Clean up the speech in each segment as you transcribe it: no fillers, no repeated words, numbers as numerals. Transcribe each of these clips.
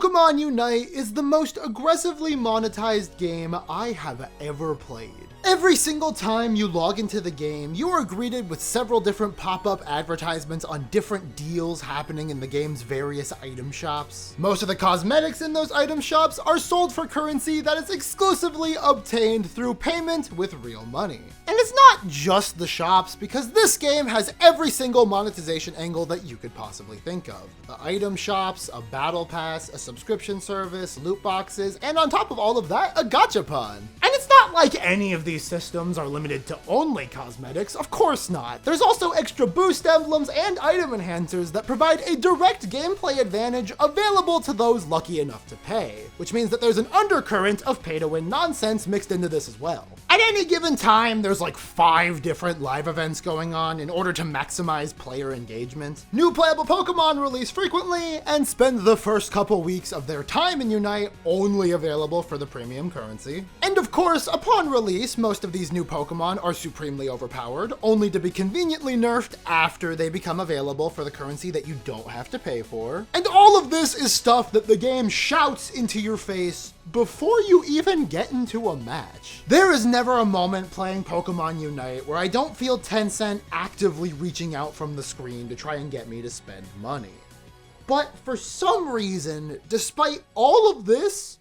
Pokémon UNITE is the most aggressively monetized game I have ever played. Every single time you log into the game, you are greeted with several different pop-up advertisements on different deals happening in the game's various item shops. Most of the cosmetics in those item shops are sold for currency that is exclusively obtained through payment with real money. And it's not just the shops, because this game has every single monetization angle that you could possibly think of. The item shops, a battle pass, a subscription service, loot boxes, and on top of all of that, a gachapon. And it's not like any of these systems are limited to only cosmetics, of course not. There's also extra boost emblems and item enhancers that provide a direct gameplay advantage available to those lucky enough to pay, which means that there's an undercurrent of pay-to-win nonsense mixed into this as well. At any given time, there's like 5 different live events going on in order to maximize player engagement. New playable Pokemon release frequently and spend the first couple weeks of their time in UNITE only available for the premium currency. And of course, upon release, most of these new Pokemon are supremely overpowered, only to be conveniently nerfed after they become available for the currency that you don't have to pay for. And all of this is stuff that the game shouts into your face before you even get into a match. There is never a moment playing Pokemon UNITE where I don't feel Tencent actively reaching out from the screen to try and get me to spend money. But for some reason, despite all of this,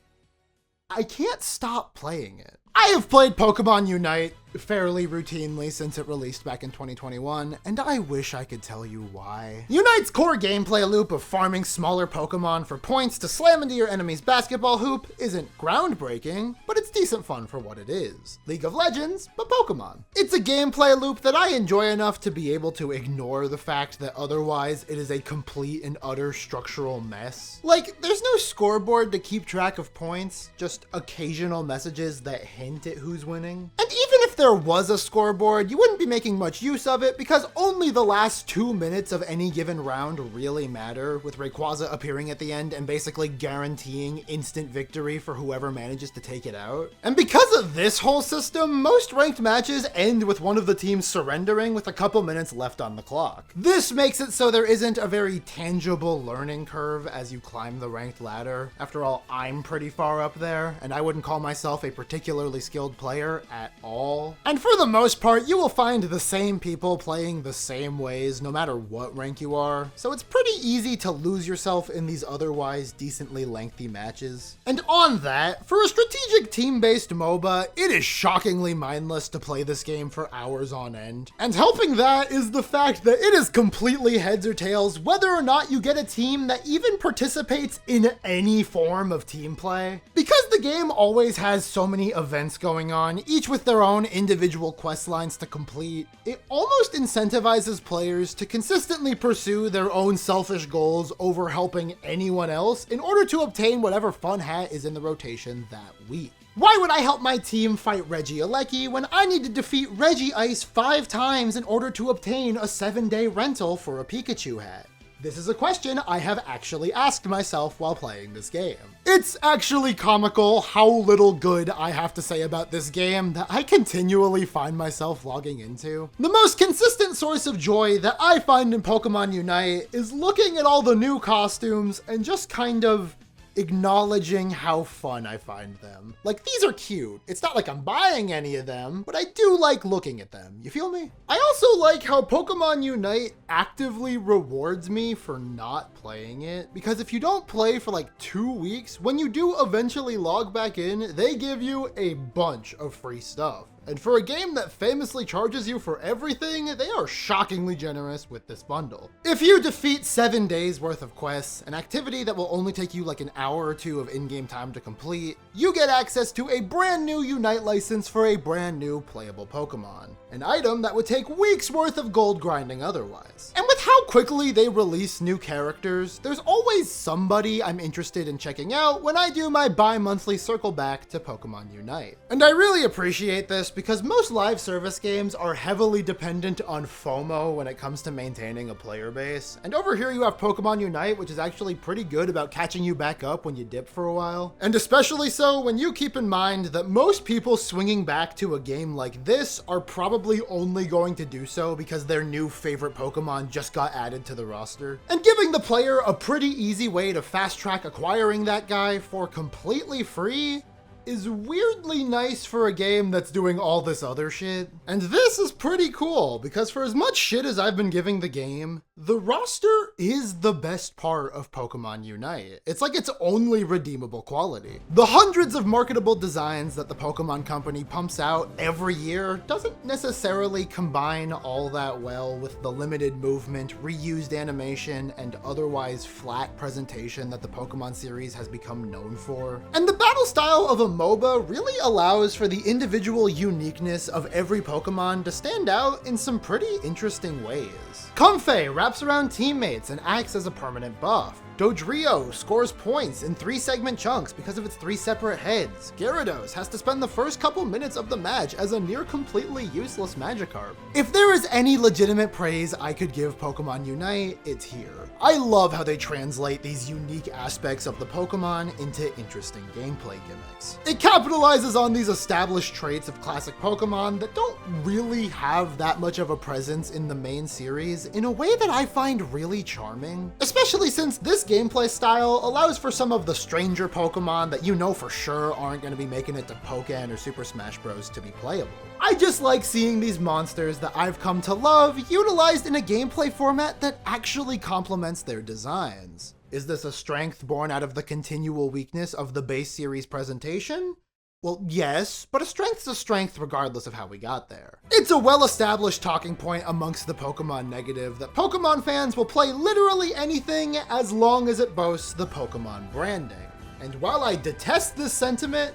I can't stop playing it. I have played Pokemon UNITE fairly routinely since it released back in 2021, and I wish I could tell you why. UNITE's core gameplay loop of farming smaller Pokemon for points to slam into your enemy's basketball hoop isn't groundbreaking, but it's decent fun for what it is. League of Legends, but Pokemon. It's a gameplay loop that I enjoy enough to be able to ignore the fact that otherwise it is a complete and utter structural mess. Like, there's no scoreboard to keep track of points, just occasional messages that hint at who's winning. And even if there was a scoreboard, you wouldn't be making much use of it because only the last 2 minutes of any given round really matter, with Rayquaza appearing at the end and basically guaranteeing instant victory for whoever manages to take it out. And because of this whole system, most ranked matches end with one of the teams surrendering with a couple minutes left on the clock. This makes it so there isn't a very tangible learning curve as you climb the ranked ladder. After all, I'm pretty far up there, and I wouldn't call myself a particularly skilled player at all. And for the most part, you will find the same people playing the same ways no matter what rank you are, so it's pretty easy to lose yourself in these otherwise decently lengthy matches. And on that, for a strategic team-based MOBA, it is shockingly mindless to play this game for hours on end. And helping that is the fact that it is completely heads or tails whether or not you get a team that even participates in any form of team play. Because the game always has so many events going on, each with their own individual quest lines to complete, it almost incentivizes players to consistently pursue their own selfish goals over helping anyone else in order to obtain whatever fun hat is in the rotation that week. Why would I help my team fight Regieleki when I need to defeat Regice 5 times in order to obtain a 7-day rental for a Pikachu hat? This is a question I have actually asked myself while playing this game. It's actually comical how little good I have to say about this game that I continually find myself logging into. The most consistent source of joy that I find in Pokemon UNITE is looking at all the new costumes and just kind of acknowledging how fun I find them. Like, these are cute. It's not like I'm buying any of them, but I do like looking at them. You feel me? I also like how Pokemon UNITE actively rewards me for not playing it, because if you don't play for like 2 weeks, when you do eventually log back in, they give you a bunch of free stuff. And for a game that famously charges you for everything, they are shockingly generous with this bundle. If you defeat 7 days worth of quests, an activity that will only take you like an hour or 2 of in-game time to complete, you get access to a brand new UNITE license for a brand new playable Pokemon. An item that would take weeks worth of gold grinding otherwise. And with how quickly they release new characters, there's always somebody I'm interested in checking out when I do my bi-monthly circle back to Pokemon UNITE. And I really appreciate this because most live service games are heavily dependent on FOMO when it comes to maintaining a player base. And over here you have Pokemon UNITE, which is actually pretty good about catching you back up when you dip for a while. And especially so when you keep in mind that most people swinging back to a game like this are probably probably only going to do so because their new favorite Pokemon just got added to the roster. And giving the player a pretty easy way to fast track acquiring that guy for completely free is weirdly nice for a game that's doing all this other shit. And this is pretty cool, because for as much shit as I've been giving the game, the roster is the best part of Pokémon UNITE. It's like its only redeemable quality. The hundreds of marketable designs that the Pokémon company pumps out every year doesn't necessarily combine all that well with the limited movement, reused animation, and otherwise flat presentation that the Pokémon series has become known for. And the battle style of a MOBA really allows for the individual uniqueness of every Pokemon to stand out in some pretty interesting ways. Comfey wraps around teammates and acts as a permanent buff. Dodrio scores points in 3-segment chunks because of its 3 separate heads. Gyarados has to spend the first couple minutes of the match as a near completely useless Magikarp. If there is any legitimate praise I could give Pokemon UNITE, it's here. I love how they translate these unique aspects of the Pokemon into interesting gameplay gimmicks. It capitalizes on these established traits of classic Pokemon that don't really have that much of a presence in the main series in a way that I find really charming, especially since this gameplay style allows for some of the stranger Pokemon that you know for sure aren't going to be making it to Pokken or Super Smash Bros. To be playable. I just like seeing these monsters that I've come to love utilized in a gameplay format that actually complements their designs. Is this a strength born out of the continual weakness of the base series presentation? Well, yes, but a strength's a strength regardless of how we got there. It's a well-established talking point amongst the Pokemon negative that Pokemon fans will play literally anything as long as it boasts the Pokemon branding. And while I detest this sentiment,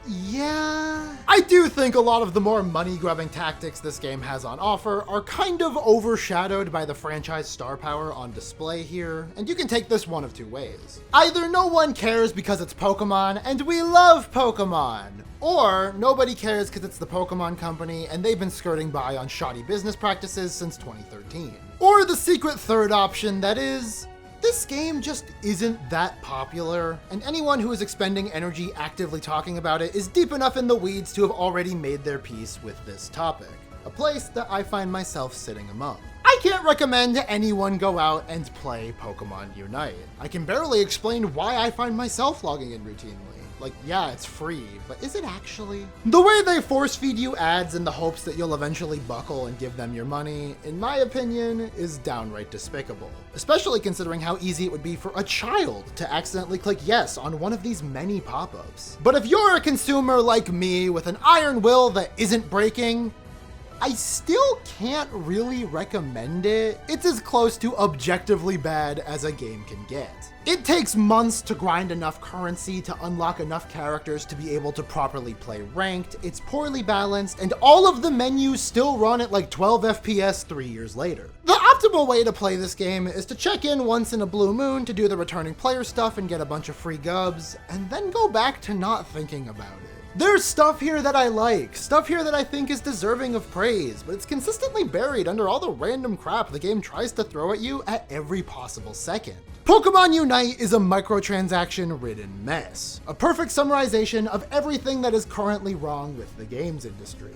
yeah, I do think a lot of the more money-grubbing tactics this game has on offer are kind of overshadowed by the franchise star power on display here, and you can take this one of two ways. Either no one cares because it's Pokemon, and we love Pokemon, or nobody cares because it's the Pokemon company and they've been skirting by on shoddy business practices since 2013. Or the secret third option that is, this game just isn't that popular, and anyone who is expending energy actively talking about it is deep enough in the weeds to have already made their peace with this topic, a place that I find myself sitting among. I can't recommend anyone go out and play Pokemon UNITE. I can barely explain why I find myself logging in routinely. Like, yeah, it's free, but is it actually? The way they force feed you ads in the hopes that you'll eventually buckle and give them your money, in my opinion, is downright despicable. Especially considering how easy it would be for a child to accidentally click yes on one of these many pop-ups. But if you're a consumer like me with an iron will that isn't breaking, I still can't really recommend it. It's as close to objectively bad as a game can get. It takes months to grind enough currency to unlock enough characters to be able to properly play ranked, it's poorly balanced, and all of the menus still run at like 12 FPS 3 years later. The optimal way to play this game is to check in once in a blue moon to do the returning player stuff and get a bunch of free gubs, and then go back to not thinking about it. There's stuff here that I like, stuff here that I think is deserving of praise, but it's consistently buried under all the random crap the game tries to throw at you at every possible second. Pokemon UNITE is a microtransaction-ridden mess, a perfect summarization of everything that is currently wrong with the games industry.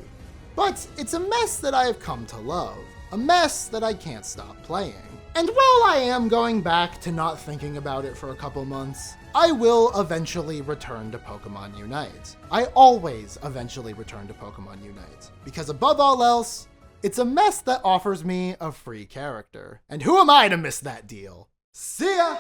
But it's a mess that I have come to love, a mess that I can't stop playing. And while I am going back to not thinking about it for a couple months, I will eventually return to Pokemon UNITE. I always eventually return to Pokemon UNITE, because above all else, it's a mess that offers me a free character. And who am I to miss that deal? See ya!